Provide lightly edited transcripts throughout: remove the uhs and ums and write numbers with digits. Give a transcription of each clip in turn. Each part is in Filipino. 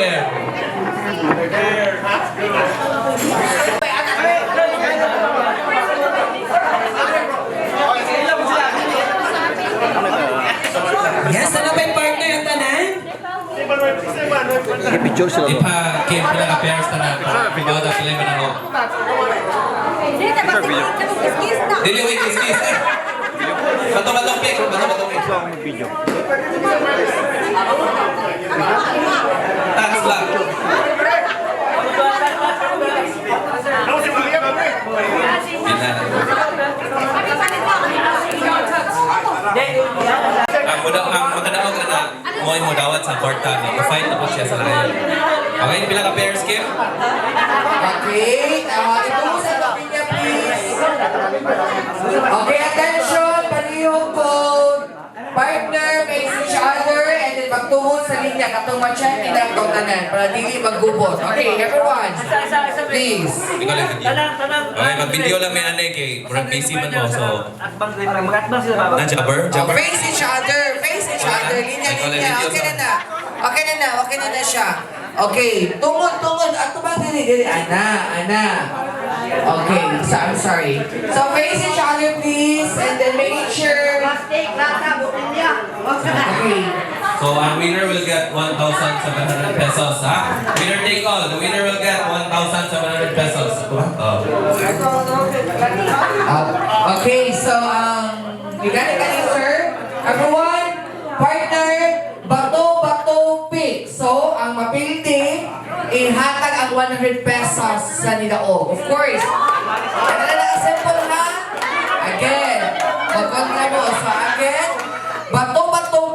pair. Yes, ano ba yung partner ang tanan? Picture sila to. Ipa-game pala ka pairs tanan. Pagkakata sila yung manangok. Dili, wait, kiss. Bato-batong pick. Video. Tax lang. Ang magkanaog na mo'y mo dawat sa korta na ma-fight na po siya sa layan. Okay, pila ka pairs, Kim? Okay, ito mo sa topic niya, please. Okay, attention, palihog po. Partner, face each other, and then magtuhod sa linya, katong matchan, tinatong tanan, para dili maggubot. Okay, everyone, please. Ikaw lang video. Okay, mag-video lang may anay kay murag busy man mo, so... Jabber? Face each other, linya. Okay na siya. Okay, tungod. Ato ba dili? Ana. Okay, so I'm sorry. So face each other, please, and then make sure. Okay. So, ang winner will get 1,700 pesos, ha? Winner take all. The winner will get 1,700 pesos. Okay, so, you got it, sir? Everyone, partner, bato, pick. So, ang mapildi, ihatag ang 100 pesos sa nilaog. Of course. Ano na simple ha? Again, magkontra mo. So, again, bato,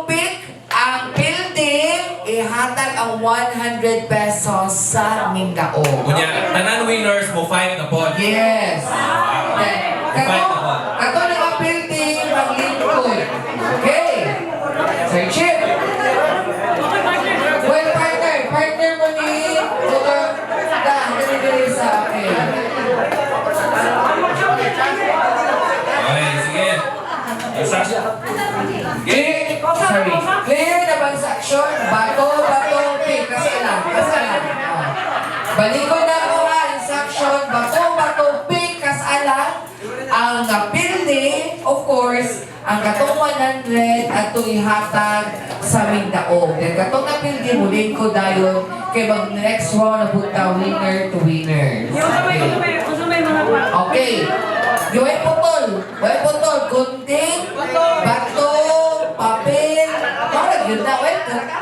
pick. Ang pildi, ihatag ang 100 pesos sa Mindao. Kunya, tanan winners mo 5 na po. Yes. Kato na ang pildi, maglingkod. Okay. Sir Chip. Well, partner mo ni dali sa akin. Okay, sige. Sorry. Clear na bang sa action? Bato, pick. Kasalan. Balikod na ako ha. Instruction. Bato, pick. Kasalan. Ang napildi, of course, ang katong 100 at ihatag sa Mindao. Then katong napildi, muling ko dayon kay mag next round na punta winner to winner. Okay. Yung putol. Kunting, bato, papel. Parang yun na,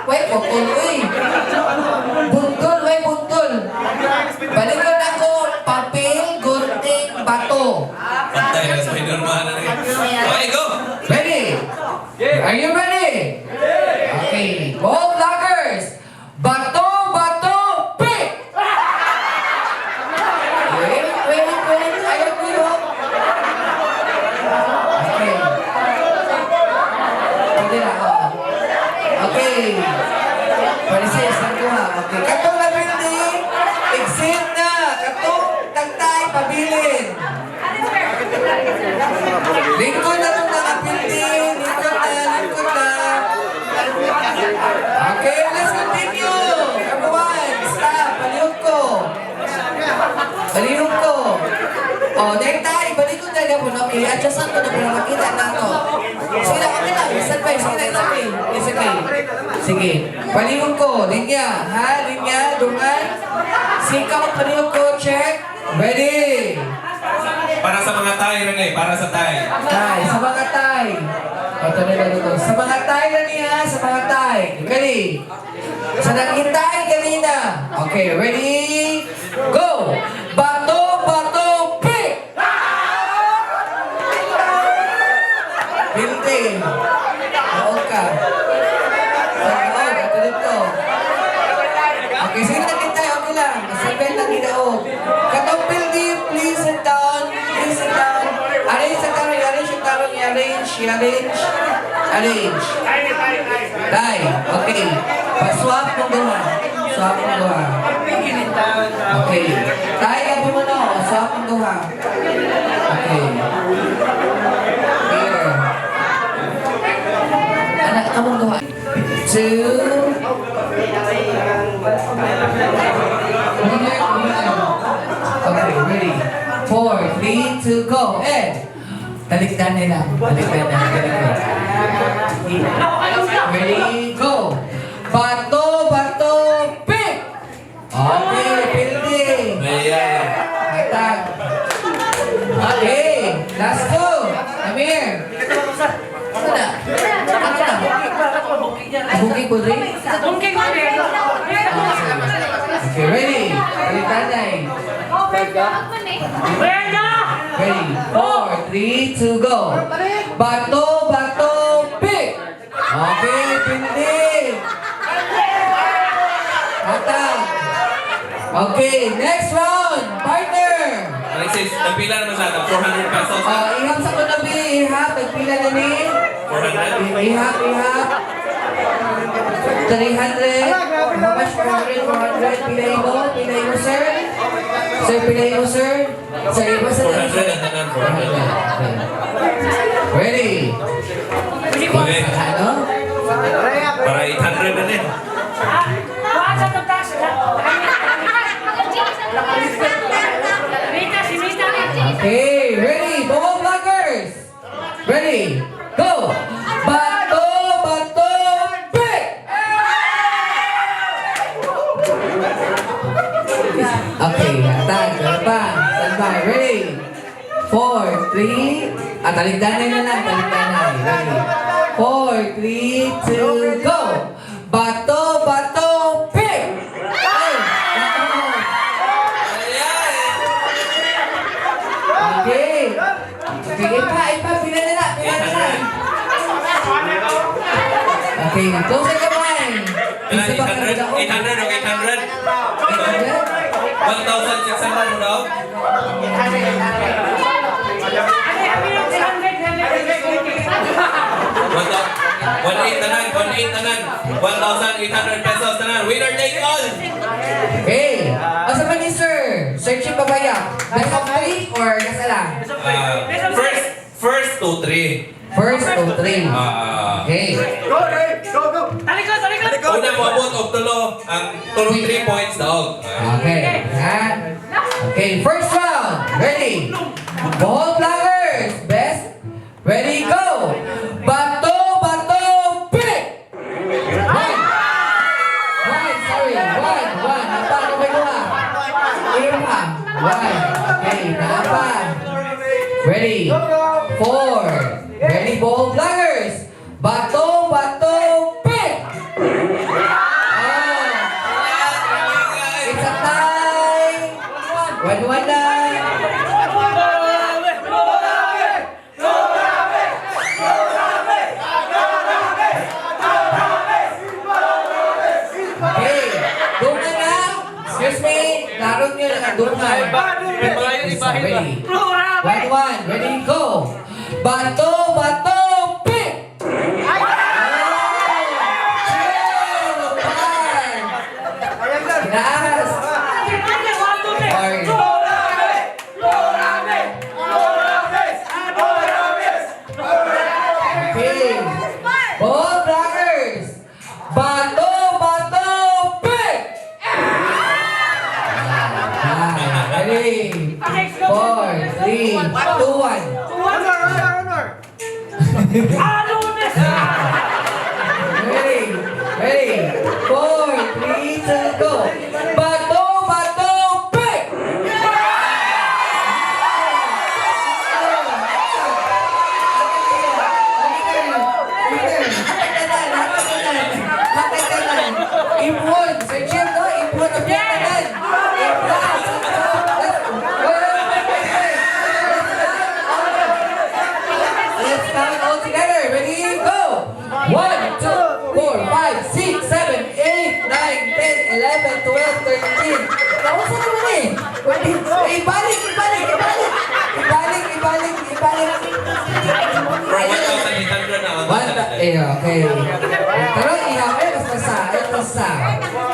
putol, uy. Buntol. Balikod ako, papel, gunting, bato. Pantay na sa normal na rin. Okay, go! Ready? Are you ready? Okay. Bohol Vloggers! Bato, pick! Wait. Ayaw ko yun. Okay. Pwede na ako. Okay. Pwede siya isang kuha. Okay. Katong nabindi, exit na. Katong tagtay, pabilin. Lingkod na itong nakapindi. Lingkod na. Okay, let's continue. Everyone, stop. Balihog ko. Next time, balikod na po. Okay, adjustan ko na para makita na ito. Sige na, okay lang. It's okay. Sige. Balihog ko. Linya. Dungan. Sikaw, balihog ko. Check. Ready. Para sa mga tayo rin eh. Para sa tayo. Sa mga tay. Sa mga tay na niya. Sa mga tay. Ready. Sa naghintay kanina. Okay, ready? Go! Bato, pick! Building. Maog ka. Ito dito. Okay, sige naghintay. Okay lang. Masabit lang inaog. Katong building, please sit down. Arrange sa tarong. Arrange. Tay. Okay. Paswap mong gawa. Okay. Tay, kapo mo na. Swap mong gawa. Okay. Here. Anak ka mong gawa. 2. Okay, ready? 4, 3, 2, go. And talikdan nila. Talikdan na. Ready, go. Bato, bato, pick. Okay, building. Ayan. Hatag. Okay, last two. Amir. Ano na? Ano na? Bukid po rin? Okay, ready? Talikdanay. Ready? 4, 3, 2, go. Bato, bato, pick. Okay, building. Hatag. Okay, next round. Partner. Alexis, nagpila naman sa atin. 400 pesos. Ihap sa kunabi, ihap. Nagpila na ni. 400. Ihap. 300. How much? 400. Pilay mo, sir. Sir, pilay mo, sir. Sir, iba sa 400 and then 400. Ready? Okay. Ano? Para 800 na din. Okay, ready? Bohol Vloggers. Ready? Go! Bato, bato, pick! Okay, hatag. Pa. Standby. Ready? 4, 3. Talikdanay na lang. Talikdanay. Ready? 4, 3, 2, go! Bato, bato, pick! Ay! Okay. Okay, ipa, pila na. Okay, close the kamay. 800 o 800? 1,600 mo daw? 1,800 tanan, 1,800 pesos tanan. Winner take all! Okay. Asa pa ni sir? Searching pa ba yan? Best of 3 or nasa lang? First to 3. First to 3. Okay. Una mo abot og tulo, ang tulong 3 points daw. Okay. Yan. Okay, first round. Ready? Bohol Vloggers. Best. Ready, go! Bato, bato, pick! One. Sorry. One. Napa, ano ba ito ha? Ipa. One. Okay, napa. Ready? 4. Ready, Bohol Vloggers. Bato, bato, pick! It's a tie! 1-1 na! Okay, dungan na! Excuse me, larong nyo na dungan. Ready? 1-1, ready, go! Bato, bato, pick! Inaas! Sorry. Okay. Bohol Vloggers! Bato, bato, pick! Ready? 4, 3, 2, 1. Ready? 4, 3, 2, go! Bato, bato, pick! Impon! Sir Jim, no? Impon ang pinatanan! Let's count all together. Ready? Go! 1, 2, 4, 5, 6, 7, 8, 9, 10, 11, 12, 13. Nausa naman eh. Ibalik. From 1,800 na. Okay. Pero ihap eh, basta.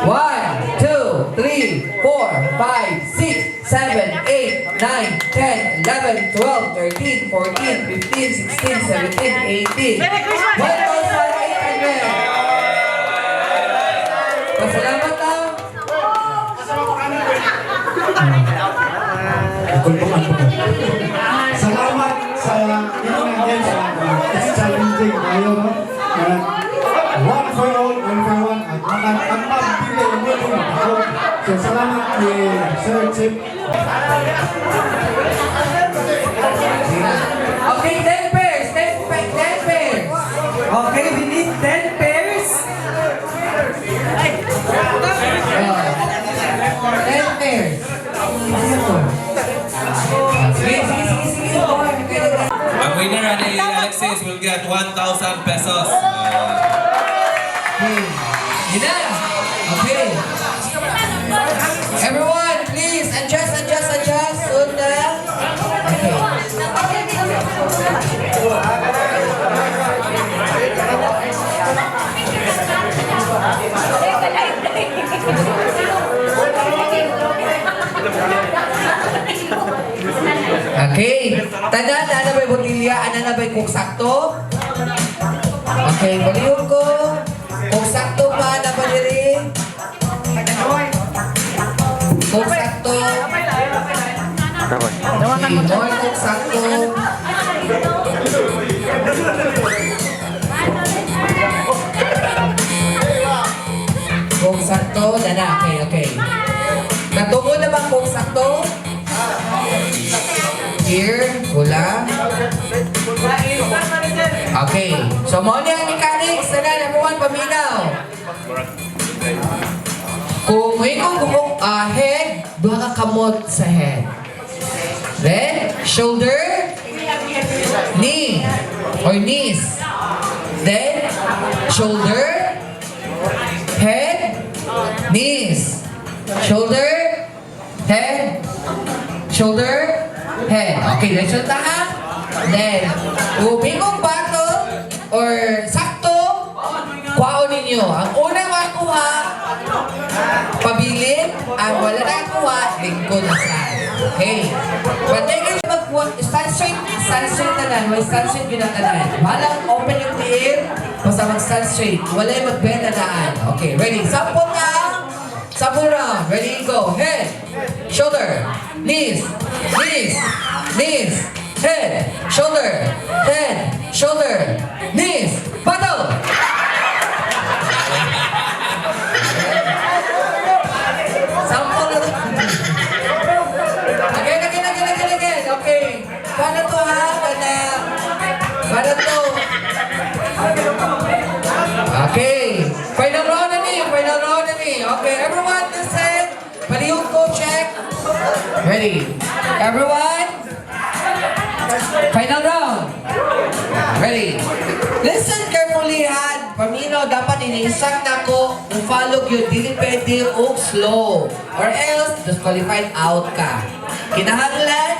1, 2, 3, 4, 5, 6, 7, 8, 9, 10, 11, 12, 13, 14, 15, 16, 17, 18. 1,800. Pasalamat lang. kulpungan ko. Salamat sa inyong guys. It's challenging kayo, no? One for all, one for one. Ang magbili ng mga ako. So salamat kay Sir Chip. Okay, 10 pairs. 10 pairs. Okay, we need 10 pairs. 10 pairs. Sige, sige, sige, sige. Ang winner ni Alexis will get 1,000 pesos. Okay. Ina. Okay. Everyone, please adjust. Sunda. Okay. Okay. Tanda, ana ba'y botilya? Ana na ba'y kung sakto? Okay, balihon ko. Kung sakto pa, ana ba diri? Kung sakto. More kung sakto. Kung sakto, dana. Okay. Natungo na bang kung sakto? Here, wala. Okay. So, mo niya ang mechanics. Tanan, everyone, paminaw. Kung may kung head, duha ka kamot sa head. Then, shoulder, knee, or knees. Then, shoulder, head, knees. Shoulder, head, shoulder, head. Okay, let's shoot ha. Then, kung may kung bato, or sakto, kwaon ninyo. Ang unang makuha, pabilin, ang wala na kuha, lingkod na side. Okay. Pantay kayo stand straight tanan. May stand straight ginatanan. Walang open yung tiil, basta mag-stand straight. Wala yung mag-bend na daan. Okay, ready? Sample na. Sample round. Ready, go. Head, shoulder, knees, head, shoulder, knees, battle! Sample na. Again. Okay. Paano to ha? Paano to? Okay. Final round na ni. Okay, everyone listen. Palihog ko, check. Ready? Everyone? Final round. Ready? Listen carefully ha. Paminaw, dapat iniisang na ko kung follow yun. Dili pwede o slow. Or else, disqualified out ka. Kinahanglan,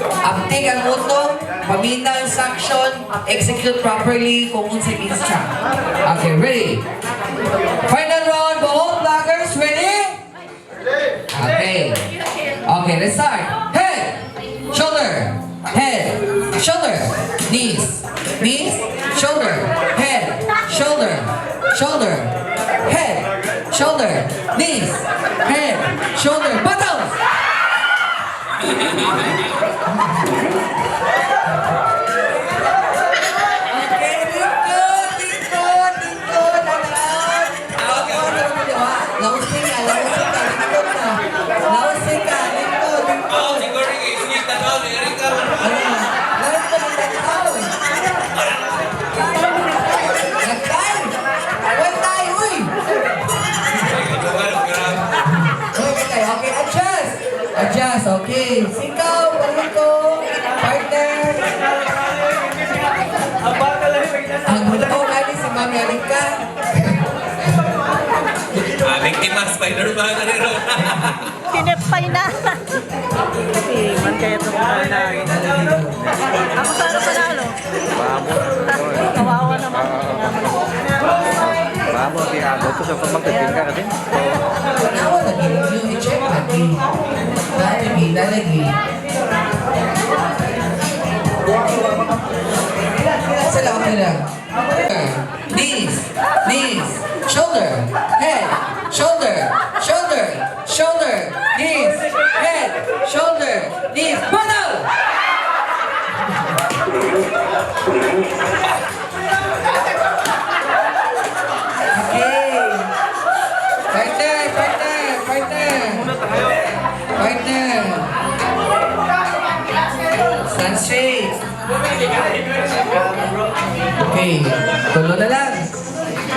uptake ang utong, paminaw instruction, execute properly kung unsay instruct. Okay, ready? Final round, Bohol Vloggers, ready? Okay. Okay, let's start. Head, shoulder, knees, shoulder, head, knees, head, shoulder, battle! Okay, lingkod, nanaon. Lausing ka, lingkod. Oh, siguro sige, tanaw ni Erika. Adjust, okay. Sikaw, palito, partner. Ang gusto kani si Mami Erika. Biktima Spider-Man na rin. Tinepay na. Man kaya itong na. Ako sana panalo. Kawawa naman. Vamos, Tiago. Ito sa pagpagpagpagpagpag ka natin. Ako lagi, yung i-check lagi. Lalagi. Sila, okay lang. Knees, shoulder, head, shoulder, knees, head, shoulder, knees, Okay, tulo na lang.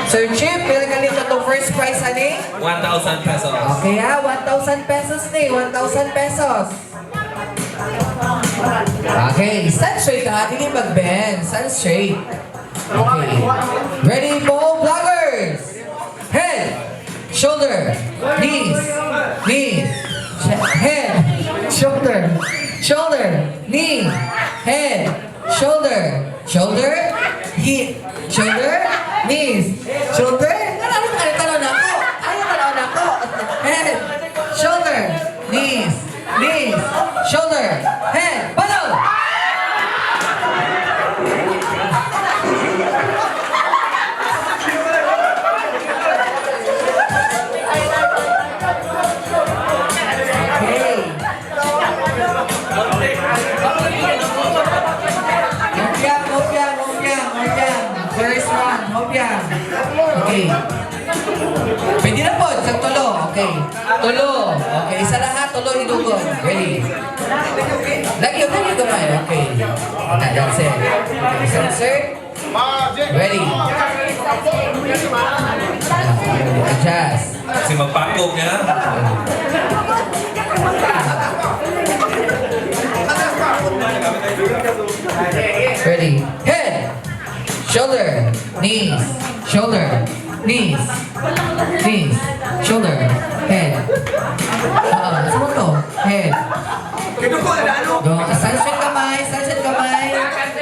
Sir Chip, pila ganito itong first prize, ani? 1,000 pesos. Okay ha, 1,000 pesos ni, 1,000 pesos. Okay, stand straight ha, hindi mag-bend. Stand straight. Okay. Ready, Bohol Vloggers? Head, shoulder, knees, head, shoulder, knee, head, shoulder, hip, shoulder, knees, shoulder. Talon ako. Head, shoulder, knees, shoulder, head, bottom. First one, hopya. Okay. Pwede na po, isang tulo. Okay. Tulo. Okay, isa lahat, tulo hinugon. Ready. Lagi gamay. Okay. That's it. Okay, sensor. Ready. Adjust. Kasi magpakog niya. Ready. Head. Shoulder. Knees. Shoulder. Knees. Shoulder. Head. Saan mo to? Head. Go. Sunset kamay.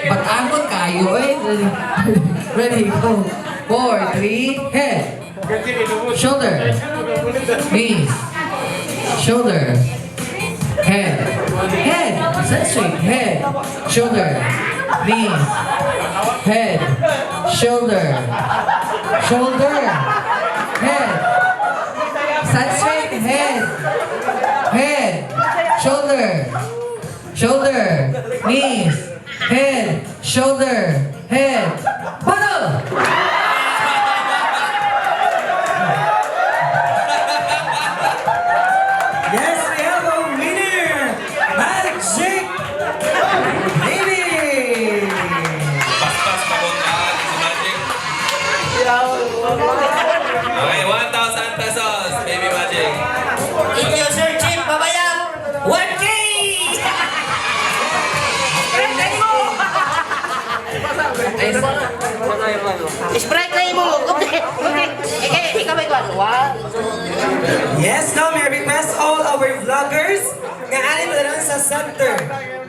Pag-angon kayo eh. Ready. Go. 4, 3, head. Shoulder. Knees. Shoulder. Head. Sunset. Head. Shoulder. Knees. Head. Shoulder. Head. Sunset. Head. Shoulder. Knees. Head. Shoulder. Head. Bottom. Yes, we have a winner! Magic! Baby! Paspas pa kung si Magic. Okay, 1,000 pesos, baby Magic. Thank you, Sir Chip. Babayang 1K! Sprite na mo. Okay. Ikaw may kwan. Yes, now may request all our vloggers nga anin na lang sa center.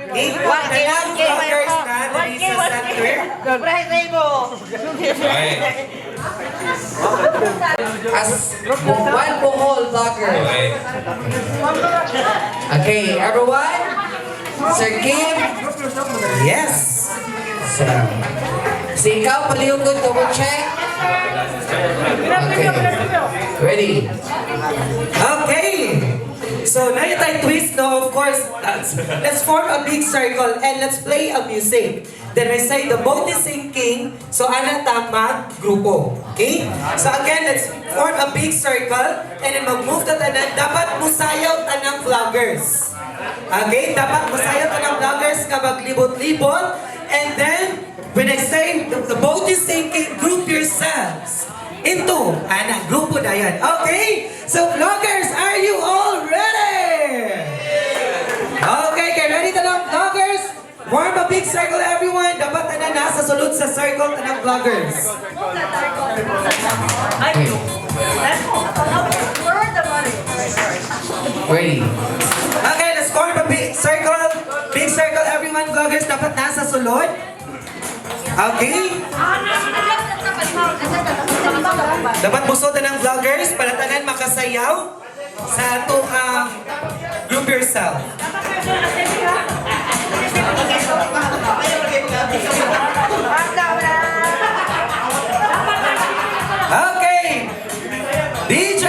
Okay? Kailangan vloggers na dali sa center. Sprite na mo. Okay. As one Bohol Vlogger. Okay. Okay, everyone. Sir Kim. Yes! Si ikaw, palihugod, double check. Okay. Ready. Okay! So, now you type twist, no? Of course, let's form a big circle and let's play a music. Then I say the boat is sinking, so ana tama grupo. Okay? So again, let's form a big circle and then mag-move ta tanan. Dapat musayaw tanang vloggers. Okay? Dapat musayaw tanang vloggers ka maglibot-libot. And then, when I say the boat is sinking, group yourselves into ana grupo na yan. Okay? So vloggers, are you all ready? Okay, get ready to lang vloggers. Form a big circle everyone. Dapat na nasa sulod sa circle ng vloggers. Ready. Okay, let's form a big circle. Big circle everyone vloggers. Dapat nasa sulod. Okay? Dapat busod na ng vloggers para tanan makasayaw sa atong group yourself. Okay! DJ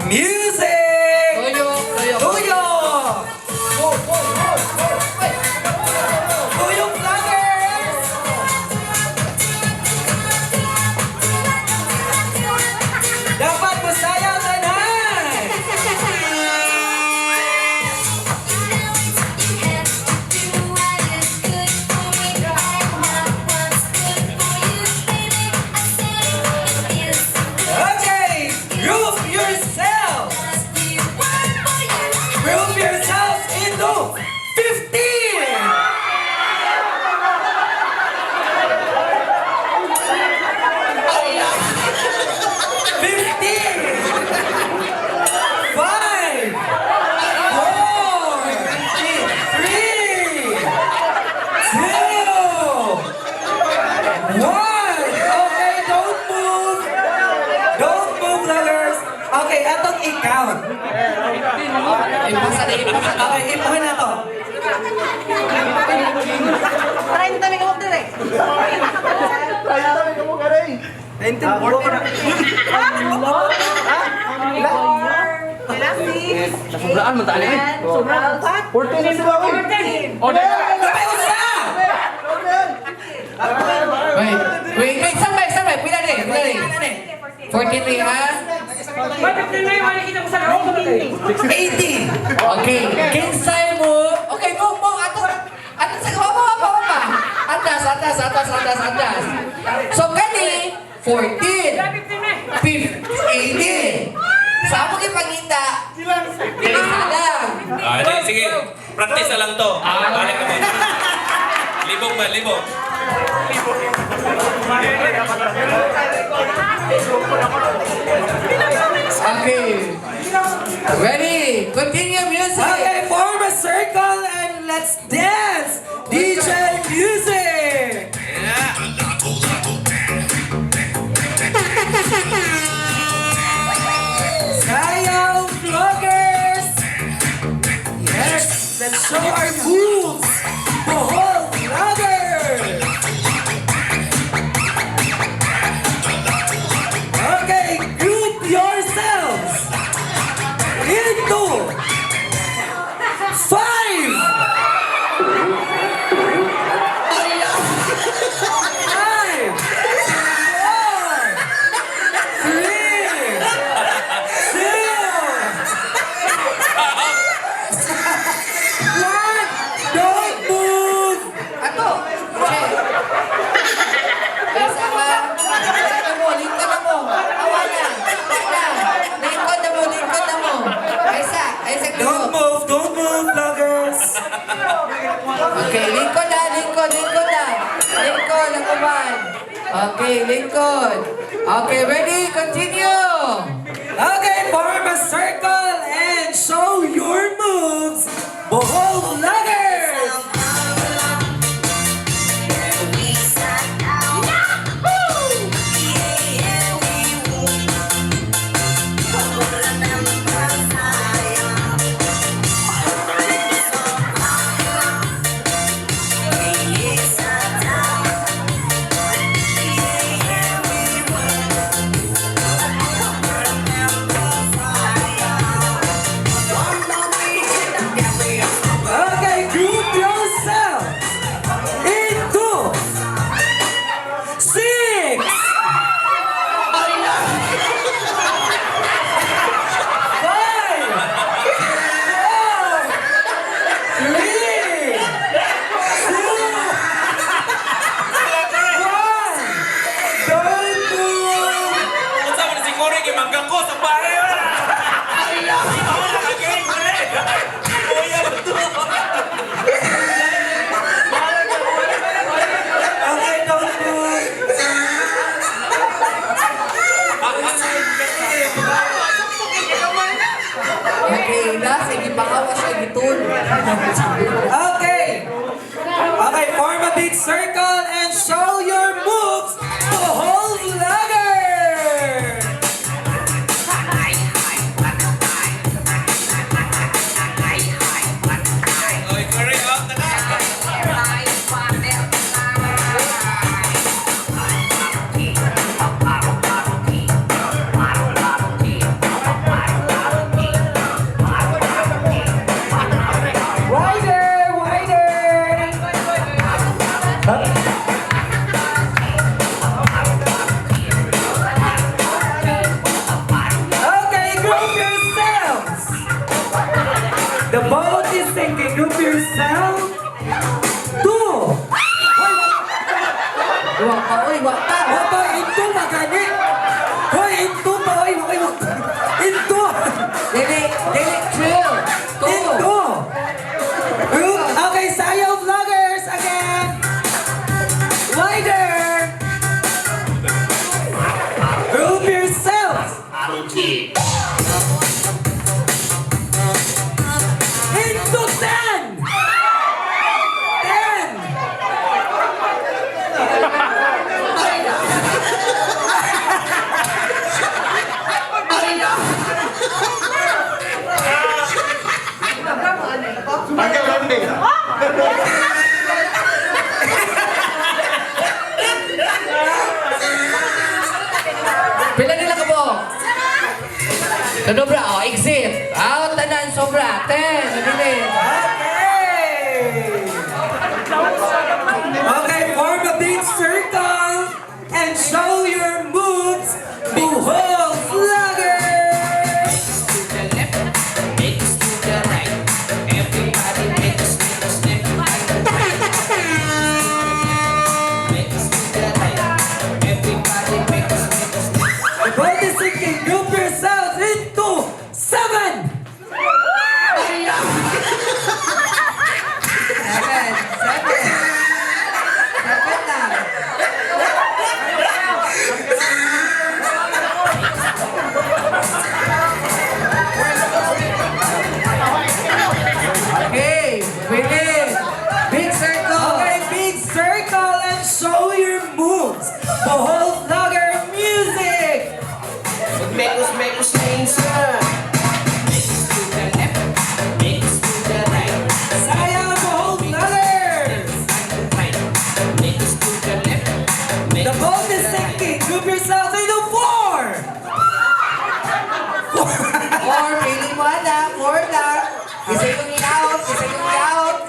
Music! Tuyo! Tuyong vloggers! Dapat masayaw tanan! no! 15! I-count. Ipasa na. Okay, ipuhin na to. 30 may kamot din eh. Nasublaan mo tali. Sobrang 14 na sila. 14. Wait, sabay. Pila rin. 14 rin, ha? 80. Okay, kinsay mo. Okay, mo. Atas sa baba. Atas. So, kani, 14. 80. Sa among ipangita, isa lang. Sige. Practice na lang to. Balik ka muna. Libog. Okay. Ready? Continue music. Okay, form a circle and let's dance. DJ music. Bohol Vloggers. Yes, let's show our moves. Bohol Vloggers. Okay, group yourselves into 5. 'Yan. Okay, lingkod na. Lingkod, ang kuman. Okay, lingkod. Okay, ready? Continue. Okay, form a circle and show your moves. Bohol Vloggers. Okay, group yourself into 6. Okay, sige, bahawas siya gitun. Okay. Okay, form a big circle and show your moves. Bohol Vlogger. Okay, carry out na na. Wider. sobra. 10. Nabili. Okay, form a big circle and show your moves, Bohol Vloggers! The boat is sinking, group yourselves into 7! 7 lang. Okay, begin. Big circle. Okay, big circle and show your moves, Bohol Vlogger music! Mekos na insan. Saya Bohol Vloggers! The boat is sinking, group yourselves into 4! 4, pili mo na. 4 lang. Isa yung i-out.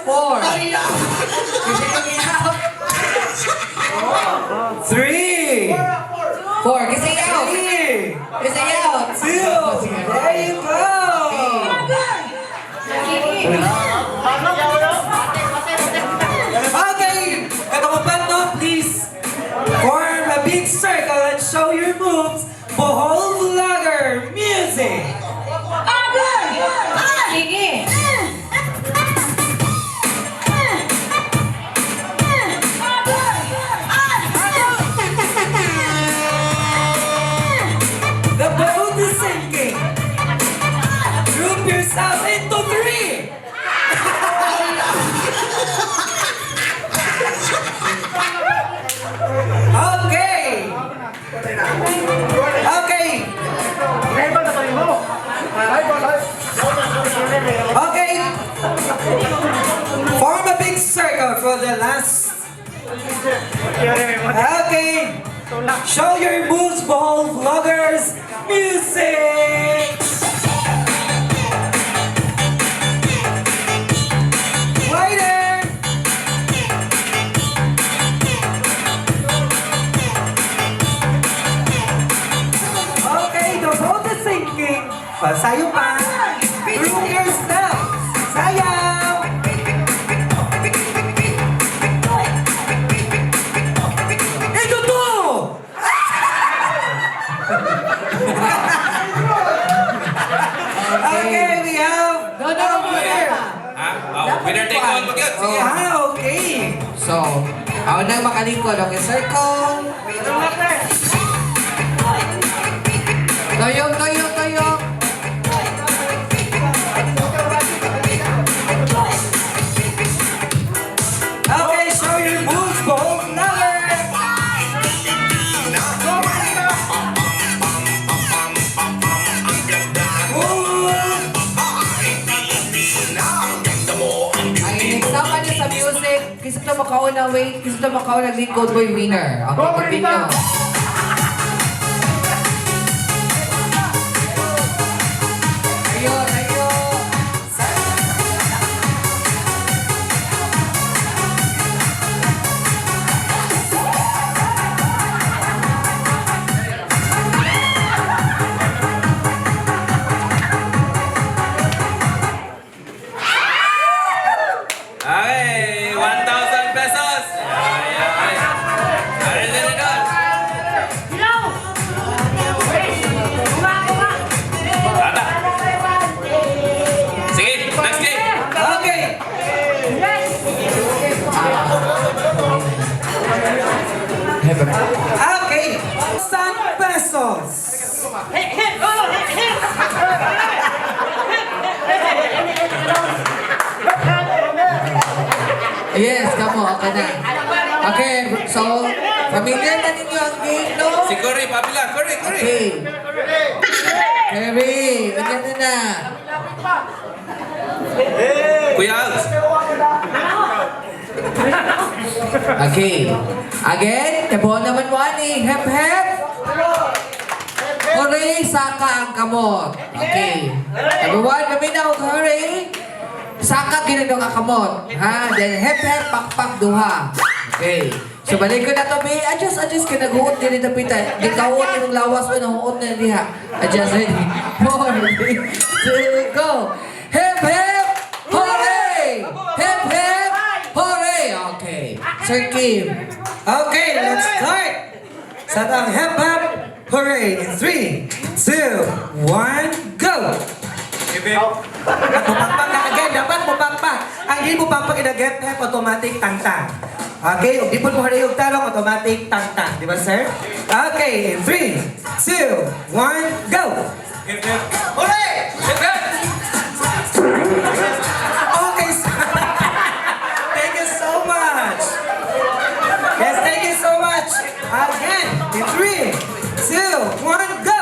4. Isa yung i-out. 3! 4. Isa i-out. 3! Isa i-out. 2! There you go! Okay, katakupan please form a big circle and show your moves, Bohol Vlogger music! Sige. The boat is sinking! Group yourself into 3! Okay! Okay! Okay! Form a big circle for the last. Okay! Show your moves, Bohol Vloggers music! Wider! Okay, the boat is sinking. Pasayo pa. Group yourself. Sayaw! Ito to! Okay, we have No, winner. Winner take all. Mag-yun. Sige. Okay. So, ako nang makalikod. Okay, circle. Toyog. Okay, show your moves, Bohol Vloggers. Ay, nagsama niya sa music. Kisip na makaw na wait. Kisip na makaw na lead gold boy winner. Okay, continue. Ayun. Okay, 1,000 pesos. Ay. Ari na rin doon. Bata. Sige, next game. Okay. Okay. 1,000 pesos. Yes, kamo. Okay na. Okay, so, familiar na ninyo ang game, no? Si Cory, papila. Cory. Okay. Kerry, ganyan na. Kuya Alves. Okay. Again, kabuo naman mo ani. Hep, hep. Hooray, saka ang kamot. Okay. Everyone, kami na og hooray. Saka ginagawa ka kamot. Ha? Then hep hep pak duha. Okay. So balik ko na to, be. Adjust ka naghuot din ito pita. Di kahuot yung lawas mo, nahuot na diha. Adjust ready. 4, 3, 2, go. Hep hep, hooray! Hep hep, hooray! Okay. Sir Kim. Okay, let's start! Sa ang hep hep, hooray! In 3, 2, 1, go! Mupakpak ka again, dapat mupakpak. Ang hindi mupakpak in hep hep, automatic tang-tang. Okay, kung di po mo harayog talong, automatic tang-tang. Di ba, sir? Okay, in 3, 2, 1, go! Hooray! Okay, sir. Thank you so much. Yes, thank you so much. Again, in 3, 2, 1, go!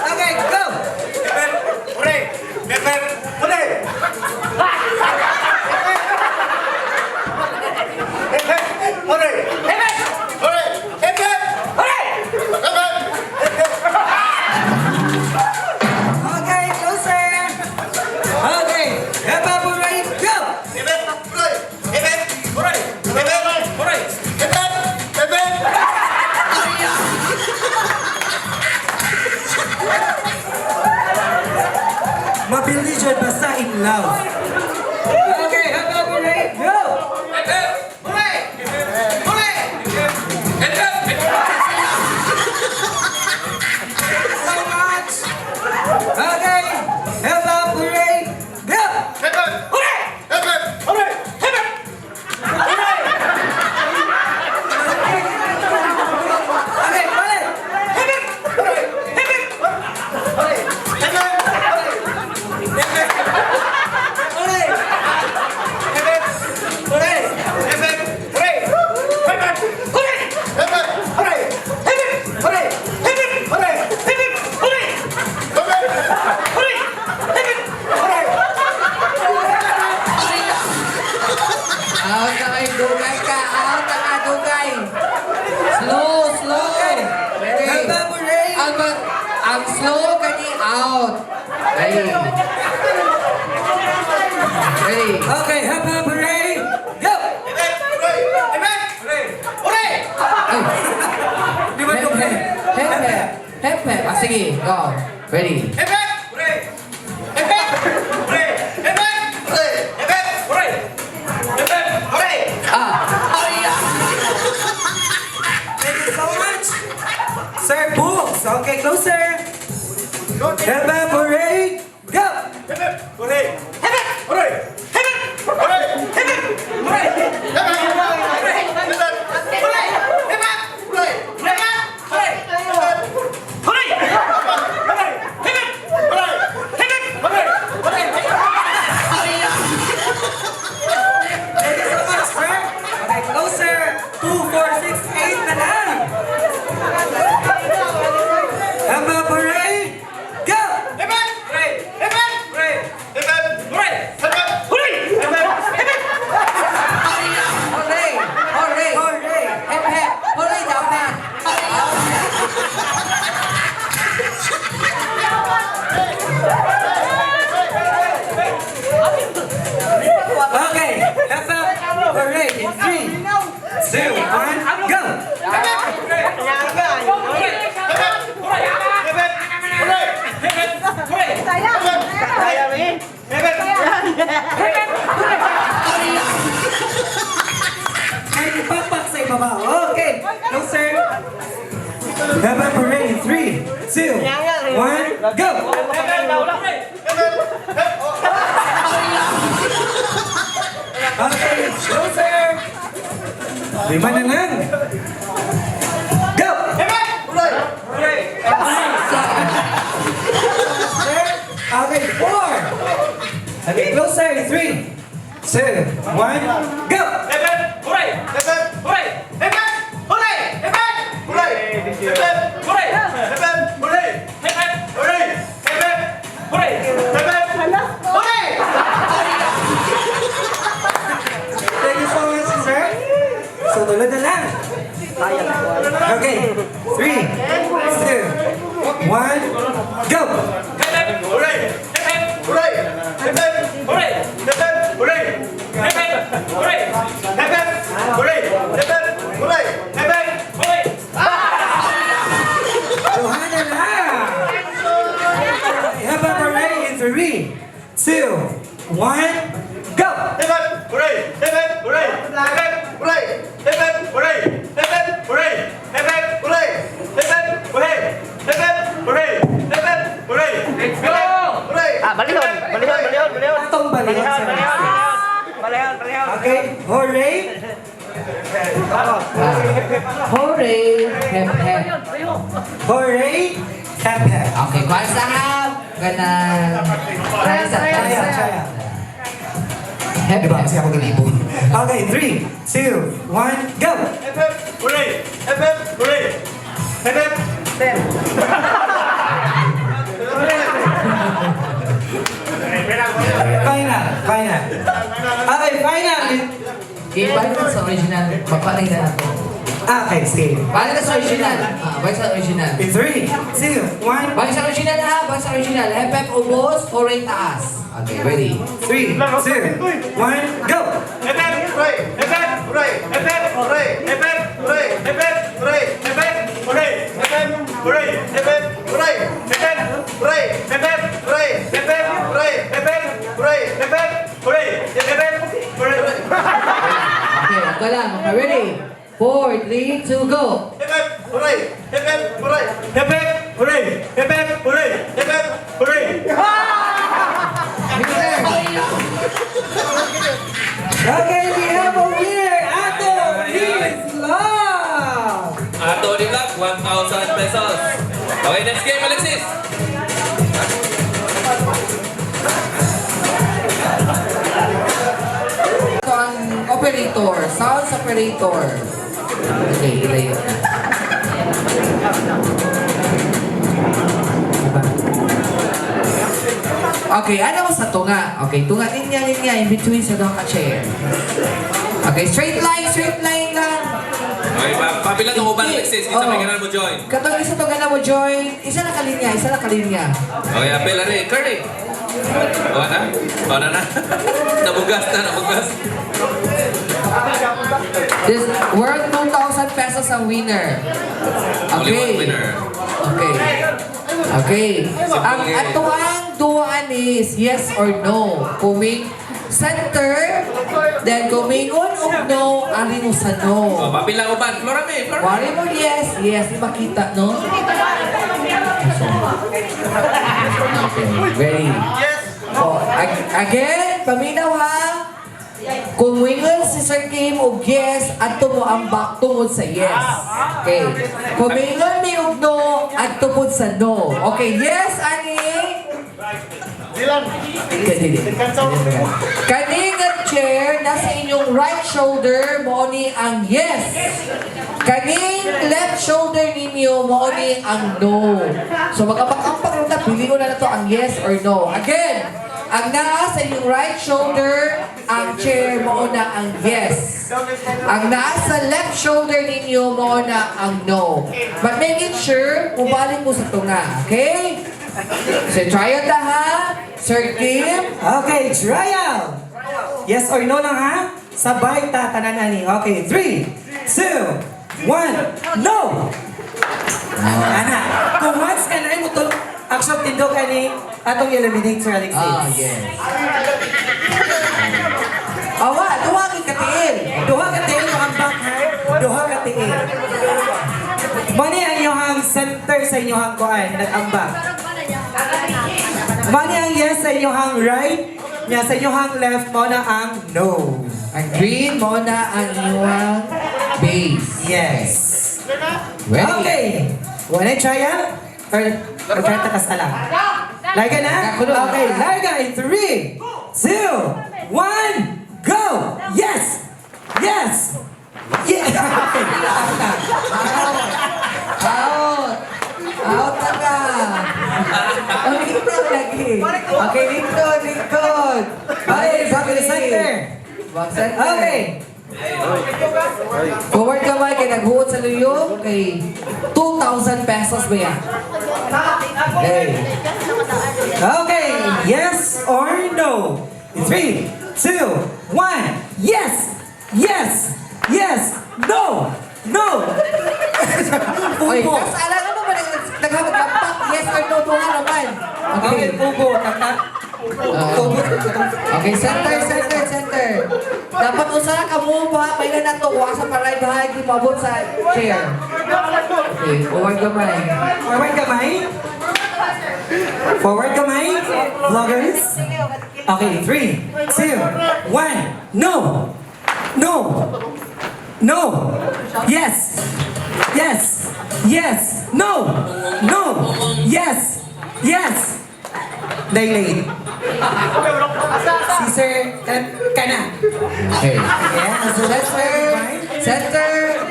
Okay, go! Okay, closer! Okay, hep hep hooray, go! Mabili dyan basta in love. Okay, hep hep hooray, go! So much! Okay, hep hep hooray, go! Okay, balik! Out na kayo, dugay ka. Out na ka, dugay. Slow. Ready? Hep hep hooray! Ang slow kani out. Ready? Okay, hep hep hooray, go! Di ba yung hep? Hep. Ah, sige, go. Ready? Thank you so much! Sir Books, okay, closer! Hep hep hooray, go! Thank you so much, sir! Okay, closer! 2, 4, 6, 8 na lang! Hep hep hooray, go! Hooray! Hooray! Hep. Hooray daw na. Okay, hep hep hooray in 3, 2, 1, go! Ay, ipakpak sa ibaba. Okay, closer. Hep hep hooray in 3, 2, 1, go! Okay, closer. 5 na lang. Go! Okay, 4. Okay, closer. 3, 2, 1, go! Hooray! Hooray! Hooray! Hooray! Hooray! Hooray! 3, 2, 1, go! Balihon. Atong balihon. Balihon. Okay, hooray! Hooray! Hep hep. Hooray! Hep hep. Okay, kuha sa hap. Ganan. Chaya. Hep Diba hep. kasi ako ganito? Okay, 3, 2, 1, go! Final. Okay, final. Balik ka sa original. Papaling na nato. Okay, sige. Balik ka sa original. Balik sa original. In 3, 2, 1, Balik sa original ha. Balik sa original. Hep hep ubos. Hooray taas. Okay, ready? 3, 2, 1, go! Okay, ako lang. Okay, ready? 4, 3, 2, go! Okay, we have a winner! Ato is love! Ato ni Black, 1,000 pesos. Okay, next game, Alexis. Ito ang operator. Sounds operator. Okay, ilayo. Okay, ano mo sa tunga? Okay, tunga linya in between sa dong chair. Okay, straight line lang. Okay, papila ng uban, Alexis. Isa may ganun mo join. Katong isa to gana mo join. Isa na kalinya. Okay, apel na rin. Curly. O na. Nabugas. This worth 2,000 pesos ang winner. Only one Okay. winner. Okay. Ang atuang duaan is yes or no. Kuming center, then kumingon og no, ari mo sa O, no. papila uban. Flora May. Wari mo yes, di makita, no? Okay, ready? Oh, again, paminaw ha. Kung wingon si Sir Kim og yes, adto mo ang back tungod sa yes. Okay. Kung wingon ni og no, adto pod sa no. Okay, yes, ani? Kaning ang chair nasa inyong right shoulder mo ni ang yes. Kaning left shoulder ninyo mo ni ang no. So magkapag-ampak na pili ko na to ang yes or no. Again, ang naa sa inyong right shoulder, ang chair mo na ang yes. Ang naa sa left shoulder ninyo mo na ang no. But make it sure, ubalin mo sa tunga. Okay? So try it na ha. Sir Kim. Okay, trial! Yes or no lang ha? Sabay tatanan ni. Okay, 3, 2, 1, no! Ana, kung once ka na mo to, action tindo ka ni atong eliminate Sir Alexis. Ah, yes. Awa, duwagin katiin. Duha ka tiil mo ang back ha? Duha ka tiil. Mani ang inyong center sa inyong kuan, nag-ambak. Mani ang yes sa inyong right, niya sa inyong left mo na ang no. Ang green mo na ang inyong base. Yes. Ready? Okay. Wanna try yan? Or try takas na lang? Larga na? Okay, larga in 3, 2, 1, go! Yes! Yes! Yeah! Okay, Out! Out na ka! Oh, likod lagi. Okay, likod. Okay, back to the center. Back center. Okay. Forward ka ba? Kaya naghuot sa luyog? Okay. 2,000 pesos ba yan? Okay. Okay, yes or no? 3, 2, 1, yes! Yes! Yes! No! No! Oy, Pupo. kas alam mo ba naghamag-ampak? Yes or no? Tunga naman. Okay, pupo. Okay, center. Dapat usaha ka mo ba? May na natuwa sa paray bahagi mabot sa chair. Okay, forward kamay. Forward kamay. Vloggers. Okay, 3, 2, 1. No. Yes. No. Yes. Dilate. Caesar, kana. Okay. Yeah, so that's Center.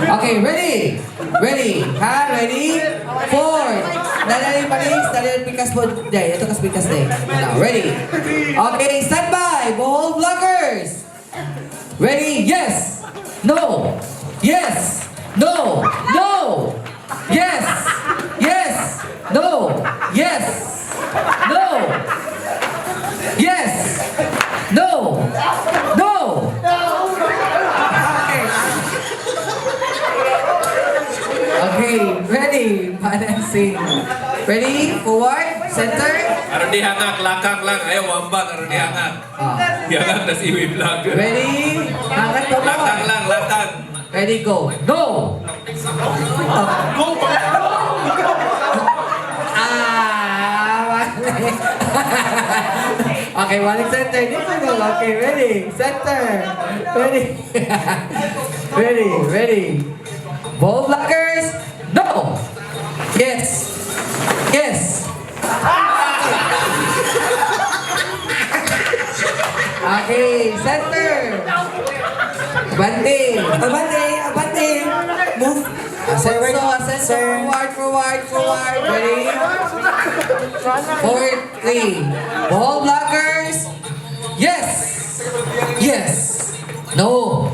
Okay, ready? Ha? Ready? 4. Dali palis, dali pikas po. Day, ito kas pikas day. Now, ready? Okay, stand by. Bohol Vloggers. Ready? Yes. No. Yes. No. Yes. No. Yes. No. Yes. No. Okay, ready? Balancing. Ready? Forward? Center? Aron di hangak, lakang lang. Ayaw, wambag. Aron di hangak. Hangak na si Wee Vlogger. Ready? Hangat po Lakang lang, lakang. Ready, go. Go! Mali. Okay, balik center. Dito go. Okay, ready. Center. Ready. Bohol Vloggers. No! Yes. Okay, center. Abante. Move. Ascenso. Forward. Ready? 4, 3. Bohol Vloggers. Yes. No.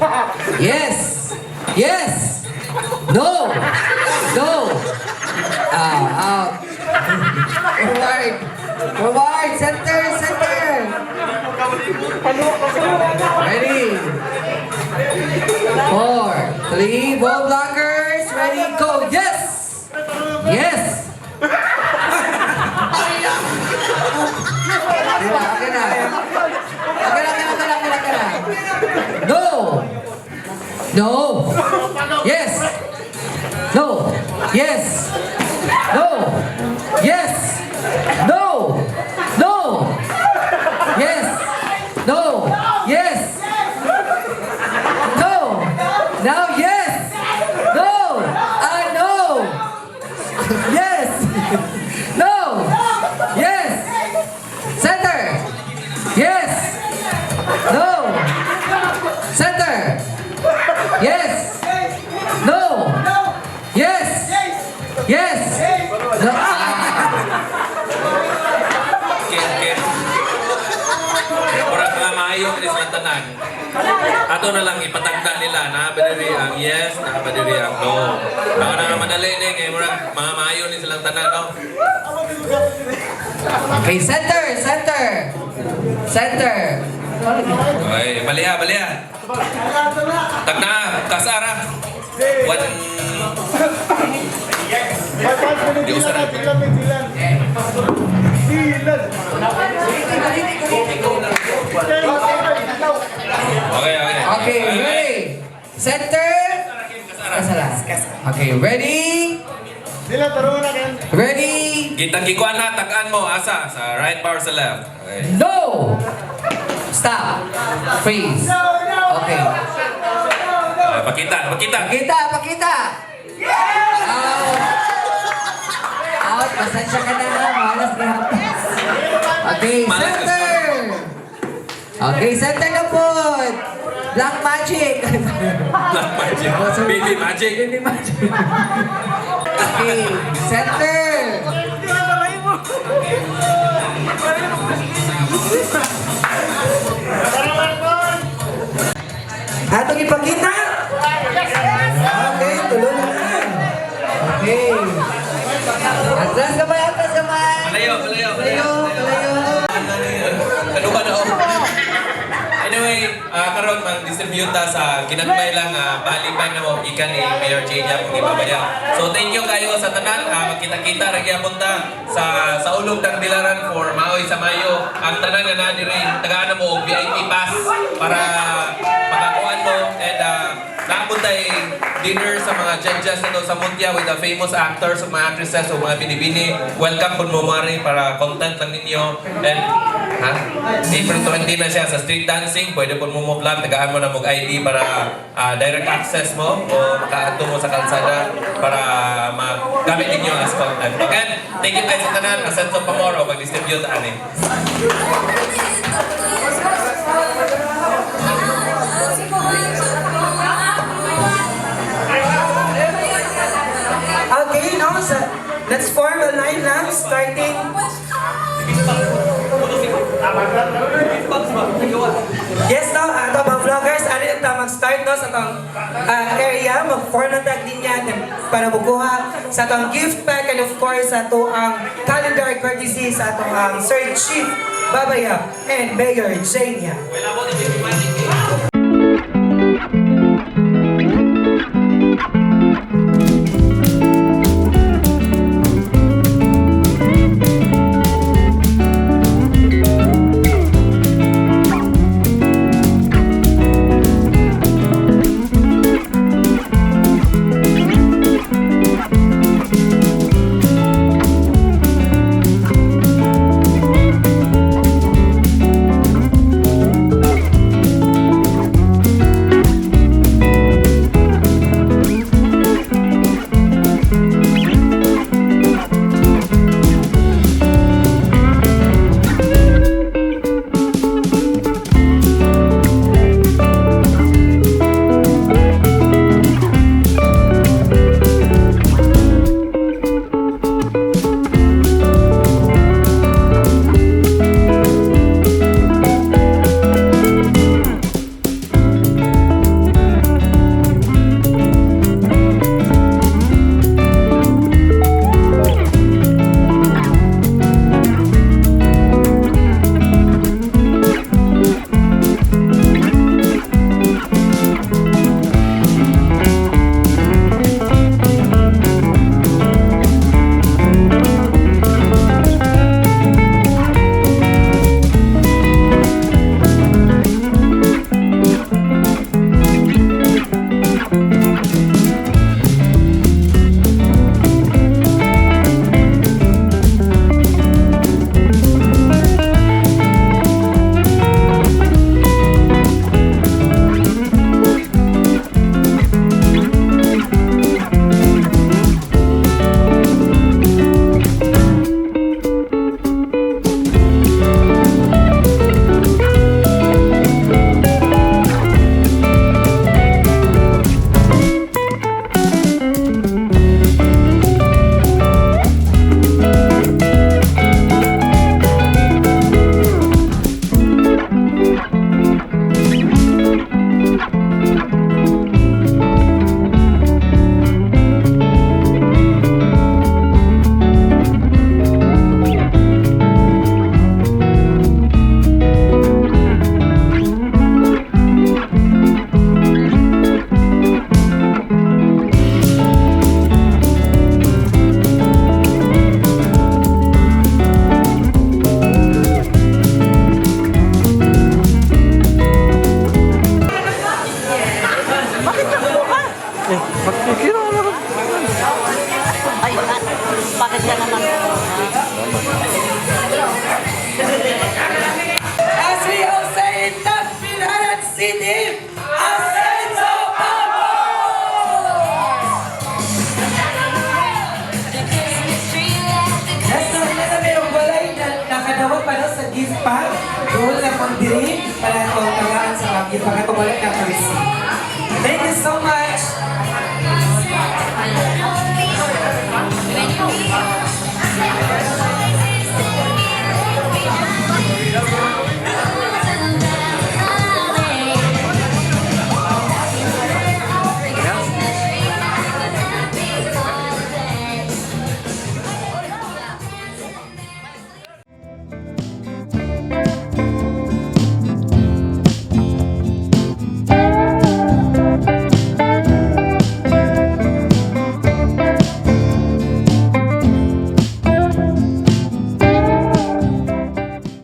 Yes. No. Out. Forward. Center. Ready? 4, 3. Bohol Vloggers. Ready? Go. Yes. Okay na. No. Yes. No. Yes. Now yes. No. Yes. No. Yes. Center. Yes. No. Center. Yes. No. Yes. No. Okay. Orang nga maayo ni sa tanan. Ato na lang ipatagda nila na badiri ang yes, na badiri ang no. Baka na madali ni kay murag mga maayo ni silang tanan, no? Okay, center. Okay, baliha. Tagna, kasara. Di usah na. Okay, ready? Center. Okay, ready? Ready? Kitang gikuan na, tagaan mo, asa, sa right bar sa left. Okay. No! Stop. Freeze. Okay. Pakita. Pakita. Out. Pasensya ka na. Malas ka. Okay, center. Okay, center na po. Black magic. Black magic. Baby magic. Okay, center. Atong ipakita. Okay, tuloy na. Okay. Atras kamay. Malayo. Malayo. Ano ba na? Anyway, karon man distributa sa ginagmay lang balibay na mo ikan ni Mayor Jania kung ibabaya. So thank you kayo sa tanan. Magkita-kita rin punta sa ulog ng Dilaran for Maoy sa Mayo. Ang tanan nga na diri tagaan mo og VIP pass para makakuan mo and napuntay dinner sa mga judges na sa Muntia with the famous actors, mga actresses o mga binibini. Welcome kung mumari para content lang ninyo. And April 20 na siya sa street dancing. Pwede kung mumuplan, tagaan mo na mong ID para direct access mo o makaanto mo sa kalsada para magamit ninyo as content. Again, thank you guys sa tanan. Asan sa pamoro, mag-distribute ani. Okay, now, let's form a line now, starting. Yes, now, ato mga vloggers, ano yung mag-start no, sa itong area, mag-form ng tag linya para bukuha sa itong gift pack and of course sa ito ang calendar courtesy sa itong Sir Chief Babaya and Mayor Jania.